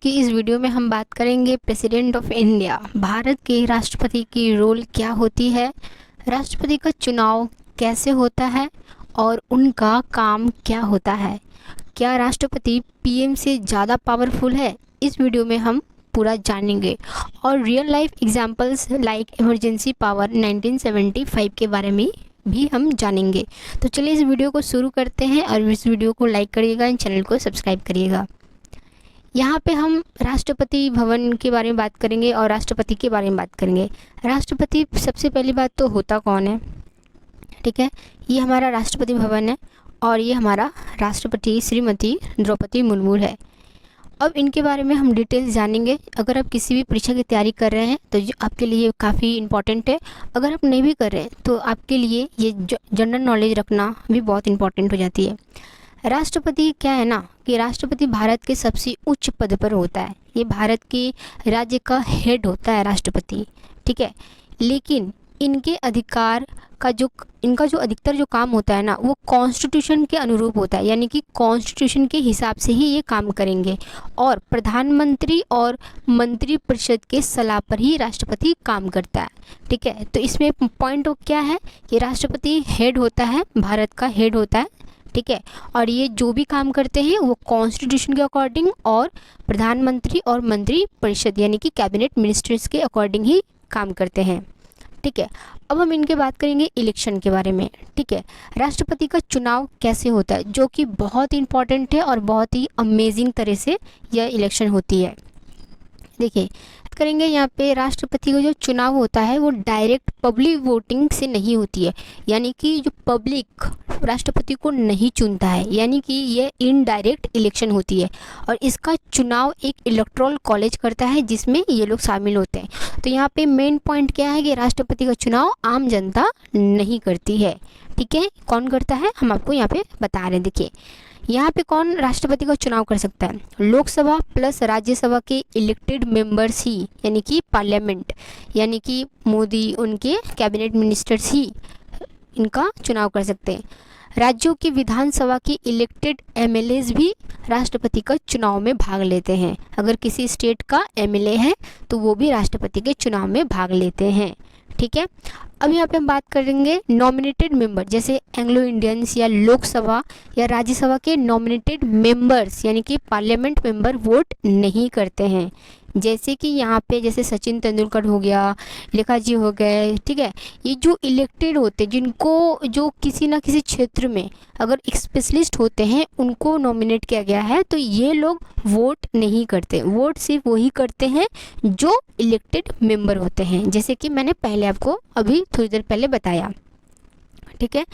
की इस वीडियो में हम बात करेंगे प्रेसिडेंट ऑफ इंडिया, भारत के राष्ट्रपति की रोल क्या होती है, राष्ट्रपति का चुनाव कैसे होता है और उनका काम क्या होता है। क्या राष्ट्रपति पीएम से ज़्यादा पावरफुल है, इस वीडियो में हम पूरा जानेंगे और real life examples like emergency power 1975 के बारे में भी हम जानेंगे। तो चलिए इस वीडियो को शुरू करते हैं और इस वीडियो को लाइक करिएगा, चैनल को सब्सक्राइब करिएगा। यहाँ पे हम राष्ट्रपति भवन के बारे में बात करेंगे और राष्ट्रपति के बारे में बात करेंगे। राष्ट्रपति सबसे पहली बात तो होता कौन है, ठीक है। ये हमारा राष्ट्रपति भवन है और ये हमारा राष्ट्रपति श्रीमती द्रौपदी मुर्मू है। अब इनके बारे में हम डिटेल्स जानेंगे। अगर आप किसी भी परीक्षा की तैयारी कर रहे हैं तो आपके लिए काफ़ी इम्पॉर्टेंट है। अगर आप नहीं भी कर रहे हैं तो आपके लिए ये जनरल नॉलेज रखना भी बहुत इम्पॉर्टेंट हो जाती है। राष्ट्रपति क्या है ना कि राष्ट्रपति भारत के सबसे उच्च पद पर होता है। ये भारत के राज्य का हेड होता है राष्ट्रपति, ठीक है। लेकिन इनके अधिकार का इनका जो अधिकतर जो काम होता है ना वो कॉन्स्टिट्यूशन के अनुरूप होता है, यानी कि कॉन्स्टिट्यूशन के हिसाब से ही ये काम करेंगे और प्रधानमंत्री और मंत्रिपरिषद के सलाह पर ही राष्ट्रपति काम करता है, ठीक है। तो इसमें पॉइंट क्या है कि राष्ट्रपति हेड होता है, भारत का हेड होता है, ठीक है। और ये जो भी काम करते हैं वो कॉन्स्टिट्यूशन के अकॉर्डिंग और प्रधानमंत्री और मंत्री परिषद यानी कि कैबिनेट मिनिस्टर्स के अकॉर्डिंग ही काम करते हैं, ठीक है। अब हम इनके बात करेंगे इलेक्शन के बारे में, ठीक है। राष्ट्रपति का चुनाव कैसे होता है, जो कि बहुत इंपॉर्टेंट है और बहुत ही अमेजिंग तरह से यह इलेक्शन होती है। देखिए करेंगे यहाँ पे राष्ट्रपति का जो चुनाव होता है वो डायरेक्ट पब्लिक वोटिंग से नहीं होती है, यानी कि जो पब्लिक राष्ट्रपति को नहीं चुनता है, यानी कि ये इनडायरेक्ट इलेक्शन होती है और इसका चुनाव एक इलेक्टोरल कॉलेज करता है जिसमें ये लोग शामिल होते हैं। तो यहाँ पे मेन पॉइंट क्या है कि राष्ट्रपति का चुनाव आम जनता नहीं करती है, ठीक है। कौन करता है हम आपको यहाँ पे बता रहे हैं। देखिए यहाँ पे कौन राष्ट्रपति का चुनाव कर सकता है, लोकसभा प्लस राज्यसभा के इलेक्टेड मेंबर्स ही, यानी कि पार्लियामेंट यानी कि मोदी उनके कैबिनेट मिनिस्टर्स ही इनका चुनाव कर सकते हैं। राज्यों की विधानसभा के इलेक्टेड एमएलएज भी राष्ट्रपति का चुनाव में भाग लेते हैं। अगर किसी स्टेट का एमएलए है तो वो भी राष्ट्रपति के चुनाव में भाग लेते हैं, ठीक है। अब यहाँ पे हम बात करेंगे नॉमिनेटेड मेंबर, जैसे एंग्लो इंडियंस या लोकसभा या राज्यसभा के नॉमिनेटेड मेंबर्स यानी कि पार्लियामेंट मेंबर वोट नहीं करते हैं। जैसे कि यहाँ पे जैसे सचिन तेंदुलकर हो गया, रेखा जी हो गए, ठीक है। ये जो इलेक्टेड होते जिनको जो किसी ना किसी क्षेत्र में अगर एक स्पेशलिस्ट होते हैं उनको नॉमिनेट किया गया है तो ये लोग वोट नहीं करते। वोट सिर्फ वही करते हैं जो इलेक्टेड मेंबर होते हैं, जैसे कि मैंने पहले आपको अभी थोड़ी देर पहले बताया, ठीक है।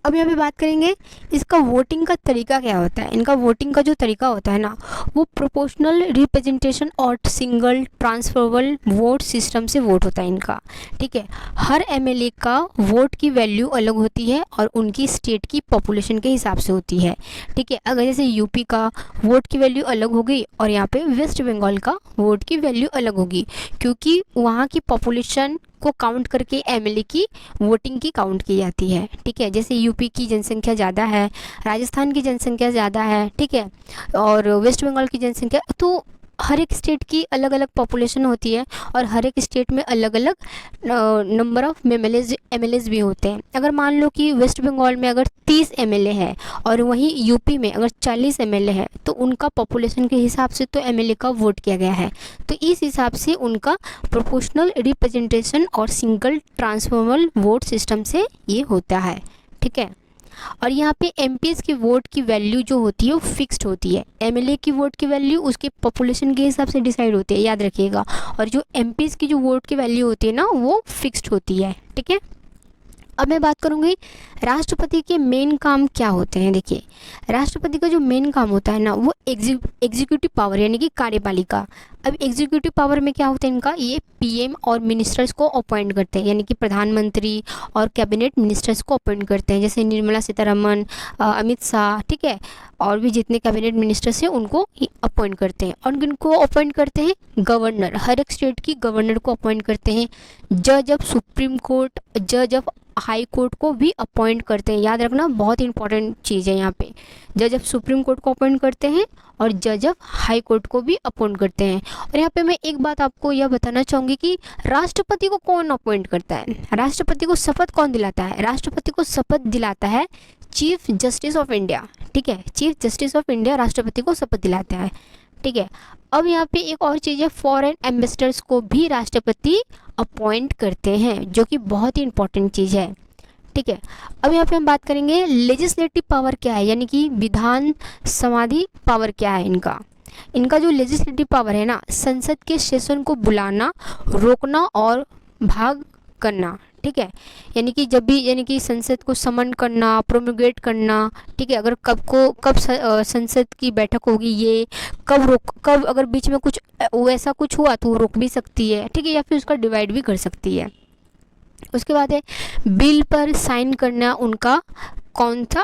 अब यहाँ पे बात करेंगे इसका वोटिंग का तरीका क्या होता है। इनका वोटिंग का जो तरीका होता है ना वो प्रोपोर्शनल रिप्रेजेंटेशन और सिंगल ट्रांसफरेबल वोट सिस्टम से वोट होता है इनका, ठीक है। हर एमएलए का वोट की वैल्यू अलग होती है और उनकी स्टेट की पॉपुलेशन के हिसाब से होती है, ठीक है। अगर जैसे यूपी का वोट की वैल्यू अलग होगी और यहाँ पे वेस्ट बंगाल का वोट की वैल्यू अलग होगी, क्योंकि वहाँ की पॉपुलेशन को काउंट करके एमएलए की वोटिंग की काउंट की जाती है, ठीक है। जैसे यूपी की जनसंख्या ज़्यादा है, राजस्थान की जनसंख्या ज़्यादा है, ठीक है, और वेस्ट बंगाल की जनसंख्या, तो हर एक स्टेट की अलग अलग पॉपुलेशन होती है और हर एक स्टेट में अलग अलग नंबर ऑफ एमएलएज भी होते हैं। अगर मान लो कि वेस्ट बंगाल में अगर 30 एमएलए है और वहीं यूपी में अगर 40 एमएलए है तो उनका पॉपुलेशन के हिसाब से तो एमएलए का वोट किया गया है, तो इस हिसाब से उनका प्रोपोर्शनल रिप्रेजेंटेशन और सिंगल ट्रांसफॉर्मल वोट सिस्टम से ये होता है, ठीक है। और यहाँ पे एमपीएस की वोट की वैल्यू जो होती है वो फिक्स्ड होती है। एमएलए की वोट की वैल्यू उसके पॉपुलेशन के हिसाब से डिसाइड होती है, याद रखिएगा। और जो एमपीएस की जो वोट की वैल्यू होती है ना वो फिक्स्ड होती है, ठीक है। अब मैं बात करूँगी राष्ट्रपति के मेन काम क्या होते हैं। देखिए राष्ट्रपति का जो मेन काम होता है ना वो एग्जीक्यूटिव पावर यानी कि कार्यपालिका। अब एग्जीक्यूटिव पावर में क्या होता है इनका, ये पीएम और मिनिस्टर्स को अपॉइंट करते हैं, यानी कि प्रधानमंत्री और कैबिनेट मिनिस्टर्स को अपॉइंट करते हैं, जैसे निर्मला सीतारमण, अमित शाह, ठीक है, और भी जितने कैबिनेट मिनिस्टर्स हैं उनको अपॉइंट करते हैं। और इनको अपॉइंट करते हैं गवर्नर, हर एक स्टेट की गवर्नर को अपॉइंट करते हैं। जज ऑफ सुप्रीम कोर्ट, जज ऑफ हाई कोर्ट को भी अपॉइंट करते हैं, याद रखना बहुत इंपॉर्टेंट चीज़ है यहाँ पे। जज ऑफ सुप्रीम कोर्ट को अपॉइंट करते हैं और जज ऑफ हाई कोर्ट को भी अपॉइंट करते हैं। और यहाँ पे मैं एक बात आपको यह बताना चाहूँगी कि राष्ट्रपति को कौन अपॉइंट करता है, राष्ट्रपति को शपथ कौन दिलाता है, राष्ट्रपति को शपथ दिलाता है चीफ जस्टिस ऑफ इंडिया। ठीक है, चीफ जस्टिस ऑफ इंडिया राष्ट्रपति को शपथ दिलाता है। ठीक है, अब यहाँ पे एक और चीज़ है, फॉरेन एम्बेसडर्स को भी राष्ट्रपति अपॉइंट करते हैं, जो कि बहुत ही इंपॉर्टेंट चीज़ है। ठीक है, अब यहाँ पे हम बात करेंगे लेजिस्लेटिव पावर क्या है, यानी कि विधान समाधि पावर क्या है इनका। इनका जो लेजिस्लेटिव पावर है ना, संसद के सेशन को बुलाना, रोकना और भाग करना। ठीक है, यानी कि जब भी, यानी कि संसद को समन करना, प्रोमोगेट करना। ठीक है, अगर कब संसद की बैठक होगी, ये कब अगर बीच में कुछ वैसा कुछ हुआ तो वो रोक भी सकती है। ठीक है, या फिर उसका डिवाइड भी कर सकती है। उसके बाद है बिल पर साइन करना, उनका कौन सा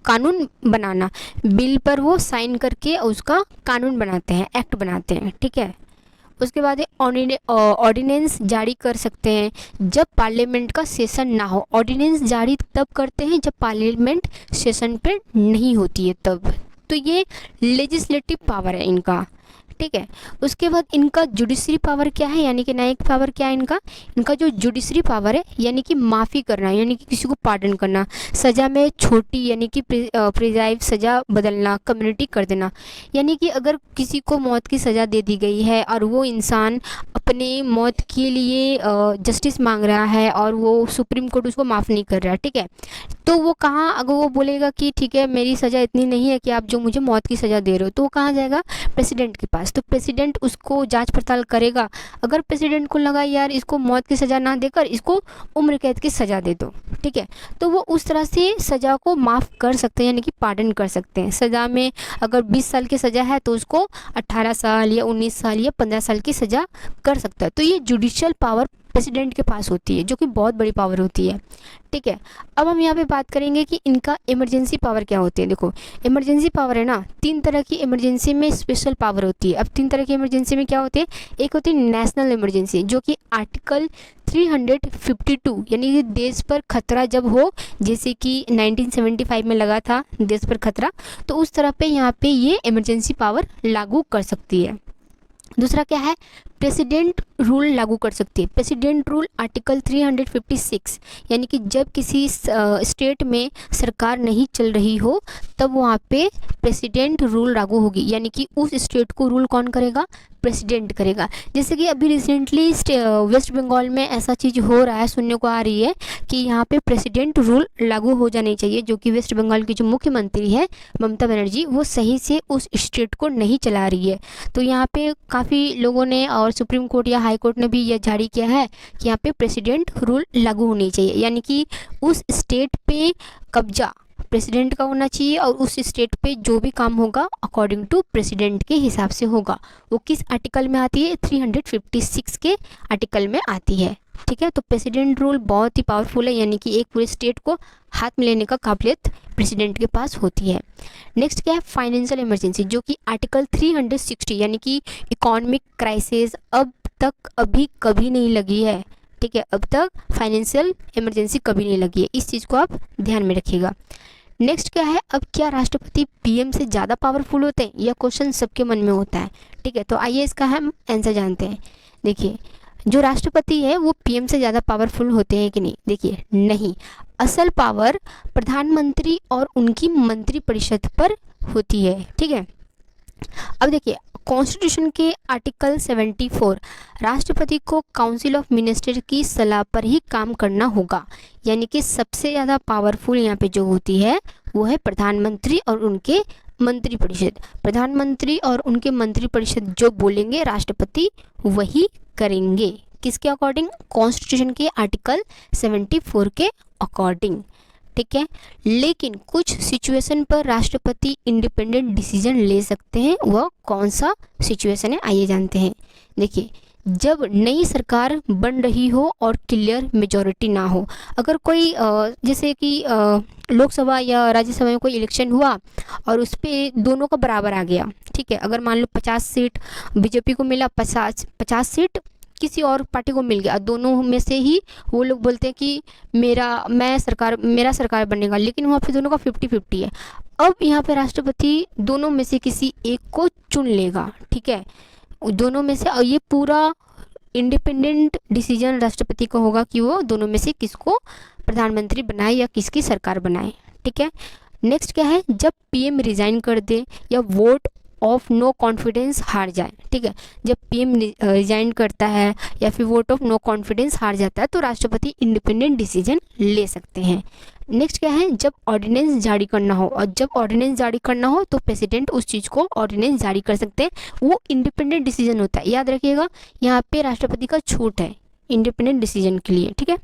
कानून बनाना। बिल पर वो साइन करके उसका कानून बनाते हैं, एक्ट बनाते हैं। ठीक है, उसके बाद है ऑर्डिनेंस जारी कर सकते हैं जब पार्लियामेंट का सेशन ना हो। ऑर्डिनेंस जारी तब करते हैं जब पार्लियामेंट सेशन पे नहीं होती है तब। तो ये लेजिस्लेटिव पावर है इनका। ठीक है, उसके बाद इनका जुडिशरी पावर क्या है, यानी कि न्यायिक पावर क्या है इनका। इनका जो जुडिशरी पावर है, यानी कि माफ़ी करना, यानी कि किसी को पार्डन करना, सज़ा में छोटी यानी कि प्रिजाइव सज़ा बदलना, कम्युनिटी कर देना। यानी कि अगर किसी को मौत की सज़ा दे दी गई है और वो इंसान अपने मौत के लिए जस्टिस मांग रहा है और वो सुप्रीम कोर्ट उसको माफ़ नहीं कर रहा है। ठीक है, तो वो कहाँ, अगर वो बोलेगा कि ठीक है मेरी सज़ा इतनी नहीं है कि आप जो मुझे मौत की सज़ा दे रहे हो, तो वो कहाँ जाएगा, प्रेसिडेंट के पास। तो प्रेसिडेंट उसको जांच पड़ताल करेगा। अगर प्रेसिडेंट को लगा यार इसको मौत की सज़ा ना देकर इसको उम्र कैद की सज़ा दे दो, ठीक है, तो वो उस तरह से सज़ा को माफ़ कर सकते हैं, यानी कि पार्डन कर सकते हैं। सज़ा में अगर 20 साल की सज़ा है तो उसको 18 साल या 19 साल या 15 साल की सज़ा कर सकता है। तो ये जुडिशियल पावर प्रेसिडेंट के पास होती है, जो कि बहुत बड़ी पावर होती है। ठीक है, अब हम यहाँ पे बात करेंगे कि इनका इमरजेंसी पावर क्या होती है। देखो, इमरजेंसी पावर है ना, 3 तरह की इमरजेंसी में स्पेशल पावर होती है। अब 3 तरह की इमरजेंसी में क्या होती है, एक होती है नेशनल इमरजेंसी, जो कि आर्टिकल 352 यानी कि देश पर खतरा जब हो, जैसे कि 1975 में लगा था देश पर खतरा, तो उस तरह पे यहाँ पे ये इमरजेंसी पावर लागू कर सकती है। दूसरा क्या है, प्रेसिडेंट रूल लागू कर सकती है। प्रेसिडेंट रूल आर्टिकल 356, यानी कि जब किसी स्टेट में सरकार नहीं चल रही हो तब वहाँ पे प्रेसिडेंट रूल लागू होगी, यानी कि उस स्टेट को रूल कौन करेगा, प्रेसिडेंट करेगा। जैसे कि अभी रिसेंटली वेस्ट बंगाल में ऐसा चीज़ हो रहा है, सुनने को आ रही है कि यहाँ पे प्रेसिडेंट रूल लागू हो जाने चाहिए, जो कि वेस्ट बंगाल की जो मुख्यमंत्री है ममता बनर्जी, वो सही से उस स्टेट को नहीं चला रही है। तो यहाँ पे काफ़ी लोगों ने और सुप्रीम कोर्ट या हाई कोर्ट ने भी यह जारी किया है कि यहाँ पे प्रेसिडेंट रूल लागू होनी चाहिए, यानी कि उस स्टेट पे कब्जा प्रेसिडेंट का होना चाहिए और उस स्टेट पे जो भी काम होगा अकॉर्डिंग टू प्रेसिडेंट के हिसाब से होगा। वो किस आर्टिकल में आती है, 356 के आर्टिकल में आती है। ठीक है, तो प्रेसिडेंट रूल बहुत ही पावरफुल है, यानी कि एक पूरे स्टेट को हाथ में लेने का काबिलियत प्रेसिडेंट के पास होती है। नेक्स्ट क्या है, फाइनेंशियल इमरजेंसी, जो कि आर्टिकल 360 यानी कि इकोनॉमिक क्राइसिस अब तक अभी कभी नहीं लगी है। ठीक है, अब तक फाइनेंशियल इमरजेंसी कभी नहीं लगी है, इस चीज़ को आप ध्यान में रखिएगा। नेक्स्ट क्या है, अब क्या राष्ट्रपति पीएम से ज़्यादा पावरफुल होते हैं, यह क्वेश्चन सबके मन में होता है। ठीक है, तो आइए इसका हम आंसर जानते हैं। देखिए, जो राष्ट्रपति है वो पीएम से ज़्यादा पावरफुल होते हैं कि नहीं, देखिए नहीं, असल पावर प्रधानमंत्री और उनकी मंत्रिपरिषद पर होती है। ठीक है, अब देखिए कॉन्स्टिट्यूशन के आर्टिकल 74, राष्ट्रपति को काउंसिल ऑफ मिनिस्टर की सलाह पर ही काम करना होगा, यानी कि सबसे ज़्यादा पावरफुल यहाँ पे जो होती है वो है प्रधानमंत्री और उनके मंत्रिपरिषद। प्रधानमंत्री और उनके मंत्रिपरिषद जो बोलेंगे राष्ट्रपति वही करेंगे, किसके अकॉर्डिंग, कॉन्स्टिट्यूशन के आर्टिकल 74 के अकॉर्डिंग। ठीक है, लेकिन कुछ सिचुएशन पर राष्ट्रपति इंडिपेंडेंट डिसीजन ले सकते हैं, वह कौन सा सिचुएशन है आइए जानते हैं। देखिए, जब नई सरकार बन रही हो और क्लियर मेजॉरिटी ना हो, अगर कोई जैसे कि लोकसभा या राज्यसभा में कोई इलेक्शन हुआ और उस पर दोनों का बराबर आ गया, ठीक है, अगर मान लो 50 सीट बीजेपी को मिला, 50 सीट किसी और पार्टी को मिल गया, दोनों में से ही वो लोग बोलते हैं कि मेरा सरकार बनेगा, लेकिन वहाँ पे दोनों का 50-50 है। अब यहाँ पे राष्ट्रपति दोनों में से किसी एक को चुन लेगा, ठीक है, दोनों में से, और ये पूरा इंडिपेंडेंट डिसीजन राष्ट्रपति का होगा कि वो दोनों में से किसको प्रधानमंत्री बनाए या किसकी सरकार बनाए, ठीक है। नेक्स्ट क्या है, जब पीएम रिजाइन कर दे या वोट ऑफ नो कॉन्फिडेंस हार जाए, ठीक है, जब पीएम रिजाइन करता है या फिर वोट ऑफ नो कॉन्फिडेंस हार जाता है तो राष्ट्रपति इंडिपेंडेंट डिसीजन ले सकते हैं। नेक्स्ट क्या है, जब ऑर्डिनेंस जारी करना हो, और जब ऑर्डिनेंस जारी करना हो तो प्रेसिडेंट उस चीज़ को ऑर्डिनेंस जारी कर सकते हैं, वो इंडिपेंडेंट डिसीजन होता है, याद रखिएगा यहाँ पे राष्ट्रपति का छूट है इंडिपेंडेंट डिसीजन के लिए, ठीक है।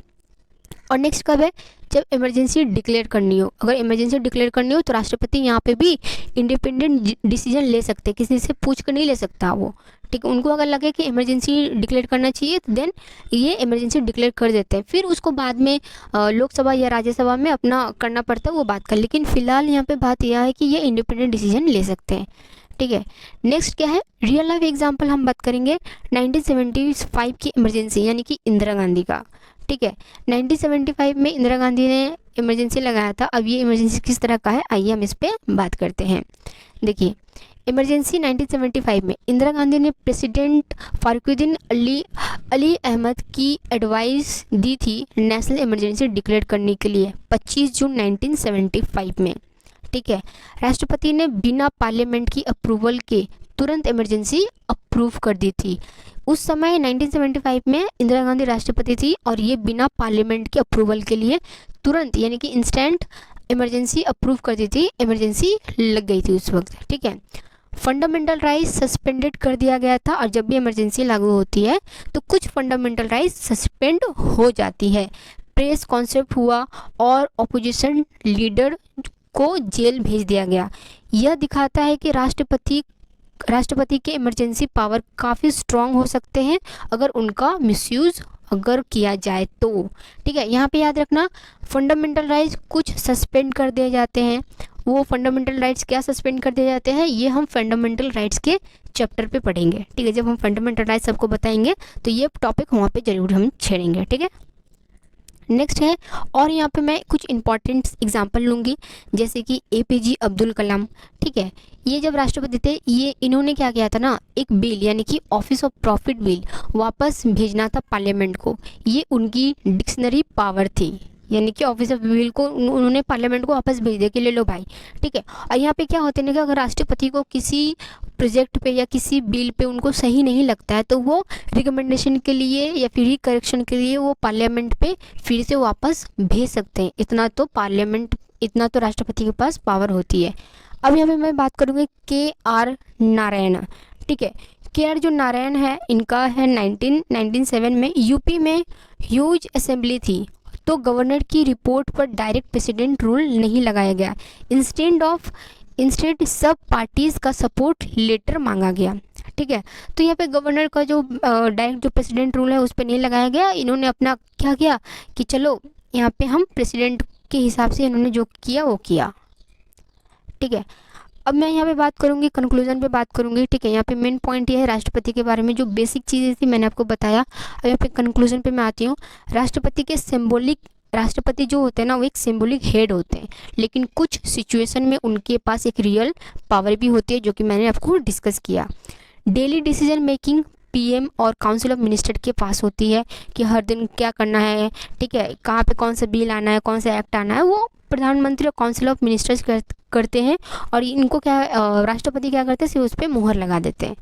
और नेक्स्ट कब है, जब इमरजेंसी डिक्लेयर करनी हो, अगर इमरजेंसी डिक्लेयर करनी हो तो राष्ट्रपति यहाँ पे भी इंडिपेंडेंट डिसीजन ले सकते हैं, किसी से पूछ कर नहीं ले सकता वो, ठीक है। उनको अगर लगे कि इमरजेंसी डिक्लेयर करना चाहिए तो देन ये इमरजेंसी डिक्लेयर कर देते हैं, फिर उसको बाद में लोकसभा या राज्यसभा में अपना करना पड़ता है वो बात कर, लेकिन फिलहाल यहाँ पे बात यह है कि ये इंडिपेंडेंट डिसीजन ले सकते हैं, ठीक है। नेक्स्ट क्या है, रियल लाइफ एग्जाम्पल हम बात करेंगे 1975 की इमरजेंसी यानी कि इंदिरा गांधी का, ठीक है। 1975 में इंदिरा गांधी ने इमरजेंसी लगाया था। अब ये इमरजेंसी किस तरह का है, आइए हम इस पर बात करते हैं। देखिए, इमरजेंसी 1975 में इंदिरा गांधी ने प्रेसिडेंट फारुकुद्दीन अली अहमद की एडवाइस दी थी नेशनल इमरजेंसी डिक्लेयर करने के लिए 25 जून 1975 में, ठीक है। राष्ट्रपति ने बिना पार्लियामेंट की अप्रूवल के तुरंत इमरजेंसी अप्रूव कर दी थी। उस समय 1975 में इंदिरा गांधी राष्ट्रपति थी और ये बिना पार्लियामेंट के अप्रूवल के लिए तुरंत यानी कि इंस्टेंट इमरजेंसी अप्रूव कर दी थी, इमरजेंसी लग गई थी उस वक्त, ठीक है। फंडामेंटल राइट्स सस्पेंडेड कर दिया गया था, और जब भी इमरजेंसी लागू होती है तो कुछ फंडामेंटल राइट्स सस्पेंड हो जाती है। प्रेस कॉन्सेप्ट हुआ और अपोजिशन लीडर को जेल भेज दिया गया। यह दिखाता है कि राष्ट्रपति के इमरजेंसी पावर काफ़ी स्ट्रॉन्ग हो सकते हैं अगर उनका मिसयूज़ अगर किया जाए तो, ठीक है। यहाँ पे याद रखना, फंडामेंटल राइट्स कुछ सस्पेंड कर दिए जाते हैं। वो फंडामेंटल राइट्स क्या सस्पेंड कर दिए जाते हैं, ये हम फंडामेंटल राइट्स के चैप्टर पे पढ़ेंगे, ठीक है। जब हम फंडामेंटल राइट्स सबको बताएंगे तो ये टॉपिक वहाँ पे जरूर हम छेड़ेंगे, ठीक है। नेक्स्ट है, और यहाँ पे मैं कुछ इंपॉर्टेंट एग्जांपल लूँगी, जैसे कि APJ अब्दुल कलाम, ठीक है। ये जब राष्ट्रपति थे, ये इन्होंने क्या किया था ना, एक बिल यानी कि ऑफिस ऑफ प्रॉफिट बिल वापस भेजना था पार्लियामेंट को। ये उनकी डिक्शनरी पावर थी, यानी कि ऑफिस ऑफ बिल को उन्होंने पार्लियामेंट को वापस भेज दिया कि ले लो भाई, ठीक है। और यहाँ पे क्या होते हैं कि अगर राष्ट्रपति को किसी प्रोजेक्ट पे या किसी बिल पे उनको सही नहीं लगता है तो वो रिकमेंडेशन के लिए या फिर करेक्शन के लिए वो पार्लियामेंट पे फिर से वापस भेज सकते हैं। इतना तो राष्ट्रपति के पास पावर होती है। अब यहाँ पे मैं बात करूँगी KR नारायण, ठीक है। KR जो नारायण है, इनका है 1997 में यूपी में ह्यूज असेंबली थी तो गवर्नर की रिपोर्ट पर डायरेक्ट प्रेसिडेंट रूल नहीं लगाया गया। इंस्टेड सब पार्टीज़ का सपोर्ट लेटर मांगा गया, ठीक है। तो यहाँ पे गवर्नर का जो डायरेक्ट जो प्रेसिडेंट रूल है उस पर नहीं लगाया गया। इन्होंने अपना क्या किया कि चलो यहाँ पे हम प्रेसिडेंट के हिसाब से इन्होंने जो किया वो किया, ठीक है। अब मैं यहाँ पे बात करूँगी, कंक्लूजन पे बात करूँगी, ठीक है। यहाँ पे मेन पॉइंट ये है राष्ट्रपति के बारे में जो बेसिक चीज़ें थी मैंने आपको बताया। अब यहाँ पे कंक्लूजन पे मैं आती हूँ। राष्ट्रपति जो होते हैं ना, वो एक सिंबॉलिक हेड होते हैं, लेकिन कुछ सिचुएशन में उनके पास एक रियल पावर भी होती है, जो कि मैंने आपको डिस्कस किया। डेली डिसीजन मेकिंग PM और काउंसिल ऑफ मिनिस्टर के पास होती है कि हर दिन क्या करना है, ठीक है, कहाँ पे कौन सा बिल आना है, कौन सा एक्ट आना है, वो प्रधानमंत्री और काउंसिल ऑफ मिनिस्टर्स करते हैं। और इनको क्या राष्ट्रपति क्या करते हैं, सिर्फ उस पर मुहर लगा देते हैं,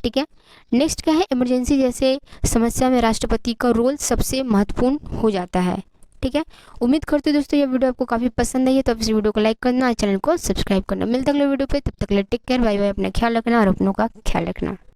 ठीक है। नेक्स्ट क्या है, इमरजेंसी जैसे समस्या में राष्ट्रपति का रोल सबसे महत्वपूर्ण हो जाता है, ठीक है। उम्मीद करते हैं दोस्तों ये वीडियो आपको काफ़ी पसंद आई है, तो आप इस वीडियो को लाइक करना, चैनल को सब्सक्राइब करना। मिलते अगले वीडियो पे, तब तक ले टेक केयर, बाय बाय, अपना ख्याल रखना और अपनों का ख्याल रखना।